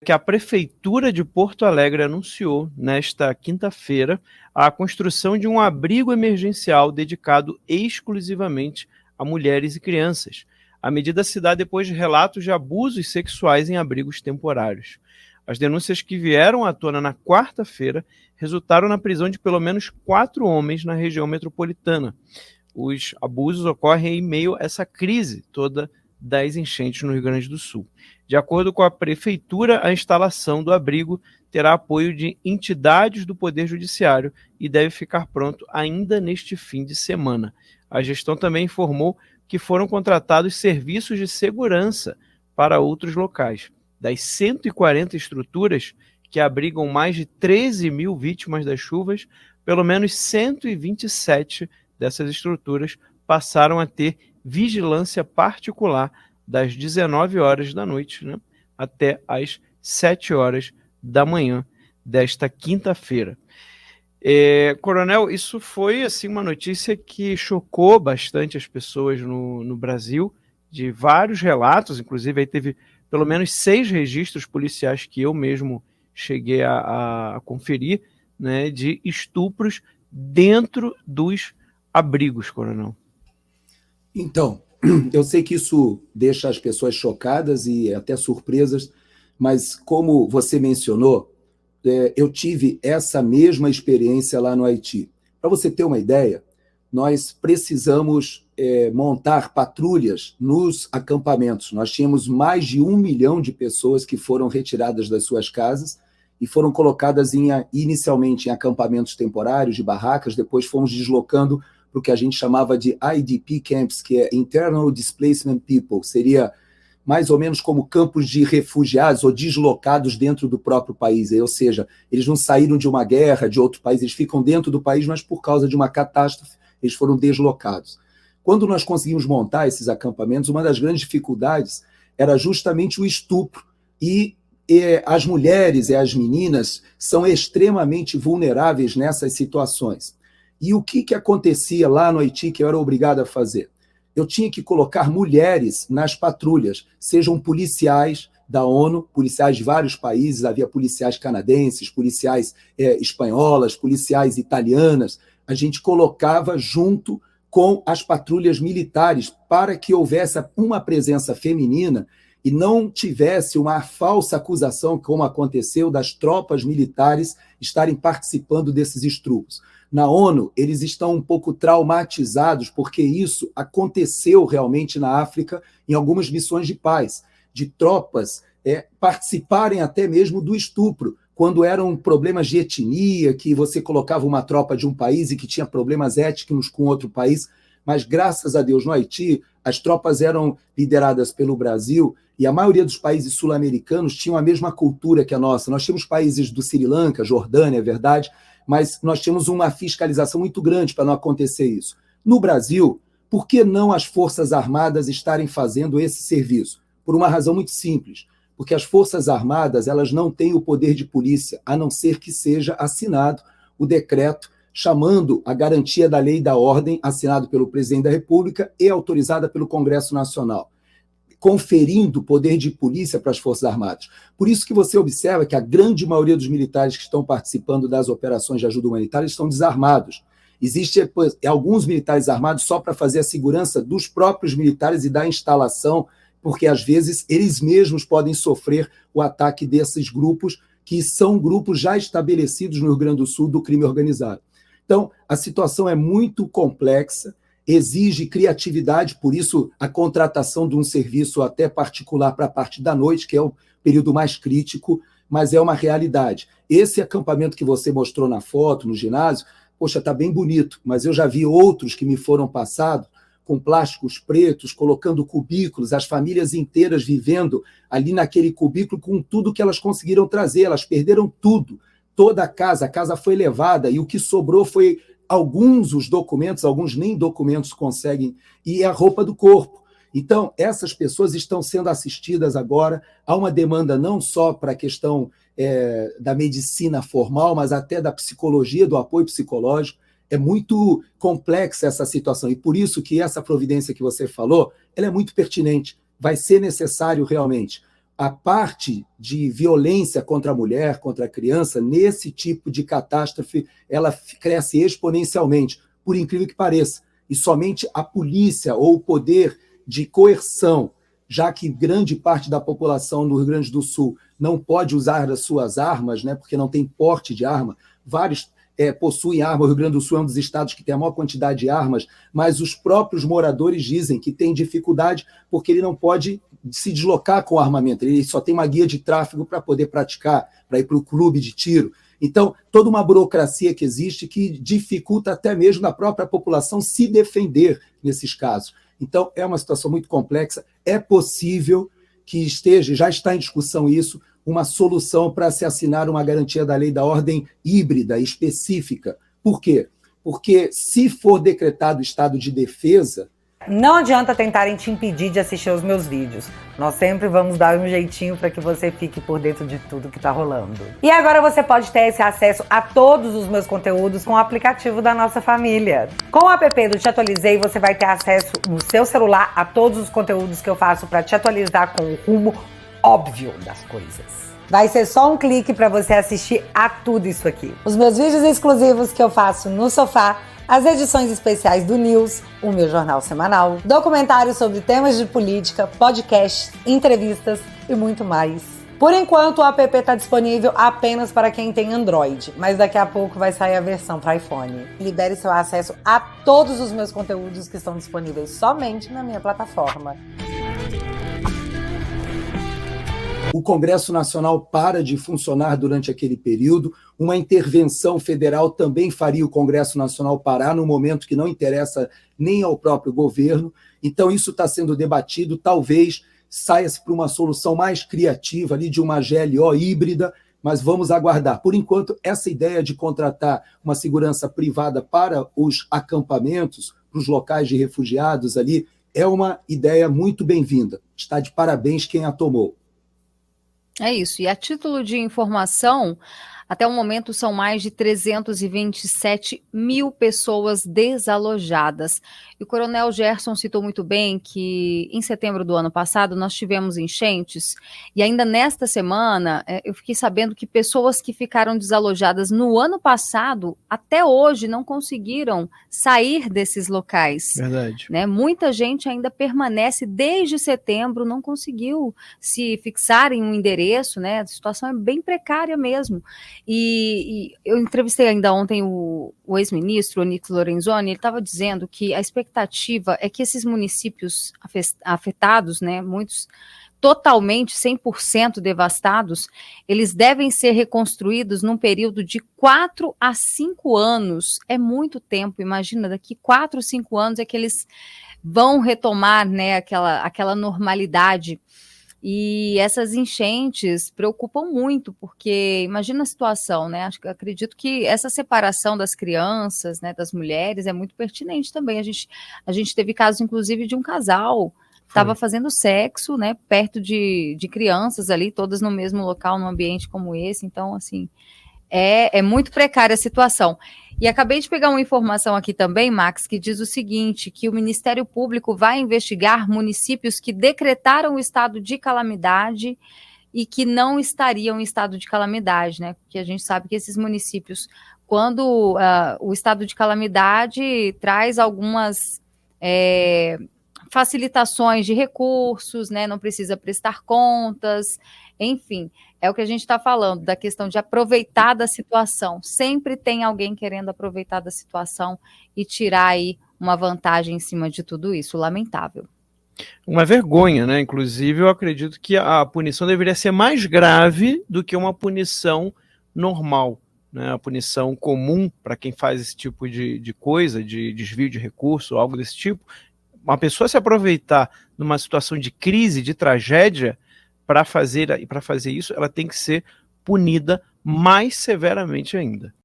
que a Prefeitura de Porto Alegre anunciou, nesta quinta-feira, a construção de um abrigo emergencial dedicado exclusivamente a mulheres e crianças. A medida se dá depois de relatos de abusos sexuais em abrigos temporários. As denúncias que vieram à tona na quarta-feira resultaram na prisão de pelo menos 4 homens na região metropolitana. Os abusos ocorrem em meio a essa crise toda das enchentes no Rio Grande do Sul. De acordo com a Prefeitura, a instalação do abrigo terá apoio de entidades do Poder Judiciário e deve ficar pronto ainda neste fim de semana. A gestão também informou que foram contratados serviços de segurança para outros locais. Das 140 estruturas que abrigam mais de 13 mil vítimas das chuvas, pelo menos 127 dessas estruturas passaram a ter vigilância particular das 19 horas da noite, até às 7 horas da manhã desta quinta-feira. Coronel, isso foi assim, uma notícia que chocou bastante as pessoas no Brasil, de vários relatos, inclusive aí teve pelo menos 6 registros policiais que eu mesmo cheguei a conferir, de estupros dentro dos abrigos, coronel. Então, eu sei que isso deixa as pessoas chocadas e até surpresas, mas como você mencionou, eu tive essa mesma experiência lá no Haiti. Para você ter uma ideia, nós precisamos montar patrulhas nos acampamentos. Nós tínhamos mais de 1 milhão de pessoas que foram retiradas das suas casas e foram colocadas inicialmente em acampamentos temporários, de barracas, depois fomos deslocando para o que a gente chamava de IDP Camps, que é Internal Displacement People, seria mais ou menos como campos de refugiados ou deslocados dentro do próprio país, ou seja, eles não saíram de uma guerra, de outro país, eles ficam dentro do país, mas por causa de uma catástrofe, eles foram deslocados. Quando nós conseguimos montar esses acampamentos, uma das grandes dificuldades era justamente o estupro, e as mulheres e as meninas são extremamente vulneráveis nessas situações. E o que acontecia lá no Haiti que eu era obrigado a fazer? Eu tinha que colocar mulheres nas patrulhas, sejam policiais da ONU, policiais de vários países, havia policiais canadenses, policiais espanholas, policiais italianas, a gente colocava junto com as patrulhas militares para que houvesse uma presença feminina e não tivesse uma falsa acusação, como aconteceu, das tropas militares estarem participando desses estupros. Na ONU, eles estão um pouco traumatizados, porque isso aconteceu realmente na África em algumas missões de paz, de tropas participarem até mesmo do estupro, quando eram problemas de etnia, que você colocava uma tropa de um país e que tinha problemas étnicos com outro país, mas graças a Deus no Haiti, as tropas eram lideradas pelo Brasil e a maioria dos países sul-americanos tinham a mesma cultura que a nossa. Nós tínhamos países do Sri Lanka, Jordânia, é verdade, mas nós tínhamos uma fiscalização muito grande para não acontecer isso. No Brasil, por que não as Forças Armadas estarem fazendo esse serviço? Por uma razão muito simples, porque as Forças Armadas elas não têm o poder de polícia, a não ser que seja assinado o decreto chamando a garantia da lei e da ordem, assinado pelo presidente da República e autorizada pelo Congresso Nacional, conferindo poder de polícia para as Forças Armadas. Por isso que você observa que a grande maioria dos militares que estão participando das operações de ajuda humanitária estão desarmados. Existem alguns militares armados só para fazer a segurança dos próprios militares e da instalação, porque às vezes eles mesmos podem sofrer o ataque desses grupos, que são grupos já estabelecidos no Rio Grande do Sul do crime organizado. Então, a situação é muito complexa, exige criatividade, por isso a contratação de um serviço até particular para a parte da noite, que é o período mais crítico, mas é uma realidade. Esse acampamento que você mostrou na foto, no ginásio, poxa, está bem bonito, mas eu já vi outros que me foram passados, com plásticos pretos, colocando cubículos, as famílias inteiras vivendo ali naquele cubículo com tudo que elas conseguiram trazer, elas perderam tudo, toda a casa foi levada, e o que sobrou foi alguns os documentos, alguns nem documentos conseguem, e a roupa do corpo. Então, essas pessoas estão sendo assistidas agora, há uma demanda não só para a questão da medicina formal, mas até da psicologia, do apoio psicológico. É muito complexa essa situação, e por isso que essa providência que você falou, ela é muito pertinente, vai ser necessário realmente. a parte de violência contra a mulher, contra a criança, nesse tipo de catástrofe, ela cresce exponencialmente, por incrível que pareça. E somente a polícia ou o poder de coerção, já que grande parte da população no Rio Grande do Sul não pode usar as suas armas, né, porque não tem porte de arma, vários possuem arma, o Rio Grande do Sul é um dos estados que tem a maior quantidade de armas, mas os próprios moradores dizem que tem dificuldade porque ele não pode se deslocar com o armamento, ele só tem uma guia de tráfego para poder praticar, para ir para o clube de tiro. Então, toda uma burocracia que existe que dificulta até mesmo a própria população se defender nesses casos. Então, é uma situação muito complexa. É possível que já está em discussão isso, uma solução para se assinar uma garantia da lei da ordem híbrida, específica. Por quê? Porque se for decretado estado de defesa... Não adianta tentarem te impedir de assistir os meus vídeos. Nós sempre vamos dar um jeitinho para que você fique por dentro de tudo que está rolando. E agora você pode ter esse acesso a todos os meus conteúdos com o aplicativo da nossa família. Com o app do Te Atualizei, você vai ter acesso no seu celular a todos os conteúdos que eu faço para te atualizar com o rumo óbvio das coisas. Vai ser só um clique para você assistir a tudo isso aqui. Os meus vídeos exclusivos que eu faço no sofá, as edições especiais do News, o meu jornal semanal, documentários sobre temas de política, podcasts, entrevistas e muito mais. Por enquanto, o app está disponível apenas para quem tem Android, mas daqui a pouco vai sair a versão para iPhone. Libere seu acesso a todos os meus conteúdos que estão disponíveis somente na minha plataforma. O Congresso Nacional para de funcionar durante aquele período, uma intervenção federal também faria o Congresso Nacional parar no momento que não interessa nem ao próprio governo. Então isso está sendo debatido, talvez saia-se para uma solução mais criativa ali de uma GLO híbrida, mas vamos aguardar. Por enquanto, essa ideia de contratar uma segurança privada para os acampamentos, para os locais de refugiados ali, é uma ideia muito bem-vinda. Está de parabéns quem a tomou. É isso, e a título de informação, até o momento são mais de 327 mil pessoas desalojadas. E o Coronel Gerson citou muito bem que em setembro do ano passado nós tivemos enchentes e ainda nesta semana eu fiquei sabendo que pessoas que ficaram desalojadas no ano passado até hoje não conseguiram sair desses locais. Verdade. Né? Muita gente ainda permanece desde setembro, não conseguiu se fixar em um endereço, né? A situação é bem precária mesmo. E eu entrevistei ainda ontem o ex-ministro, Onyx Lorenzoni, ele estava dizendo que a expectativa é que esses municípios afetados, né, muitos totalmente, 100% devastados, eles devem ser reconstruídos num período de 4 a 5 anos. É muito tempo, imagina, daqui 4 ou 5 anos é que eles vão retomar, né, aquela normalidade. E essas enchentes preocupam muito, porque imagina a situação, né? Acredito que essa separação das crianças, né, das mulheres, é muito pertinente também. A gente teve casos, inclusive, de um casal que estava fazendo sexo, né, perto de crianças ali, todas no mesmo local, num ambiente como esse. Então, assim, é muito precária a situação. E acabei de pegar uma informação aqui também, Max, que diz o seguinte, que o Ministério Público vai investigar municípios que decretaram o estado de calamidade e que não estariam em estado de calamidade, né? Porque a gente sabe que esses municípios, quando o estado de calamidade traz algumas facilitações de recursos, né? Não precisa prestar contas, enfim, é o que a gente está falando, da questão de aproveitar da situação. Sempre tem alguém querendo aproveitar da situação e tirar aí uma vantagem em cima de tudo isso, lamentável. Uma vergonha, né? Inclusive, eu acredito que a punição deveria ser mais grave do que uma punição normal, né? A punição comum para quem faz esse tipo de coisa, de desvio de recurso, algo desse tipo. Uma pessoa se aproveitar numa situação de crise, de tragédia, para fazer isso, ela tem que ser punida mais severamente ainda.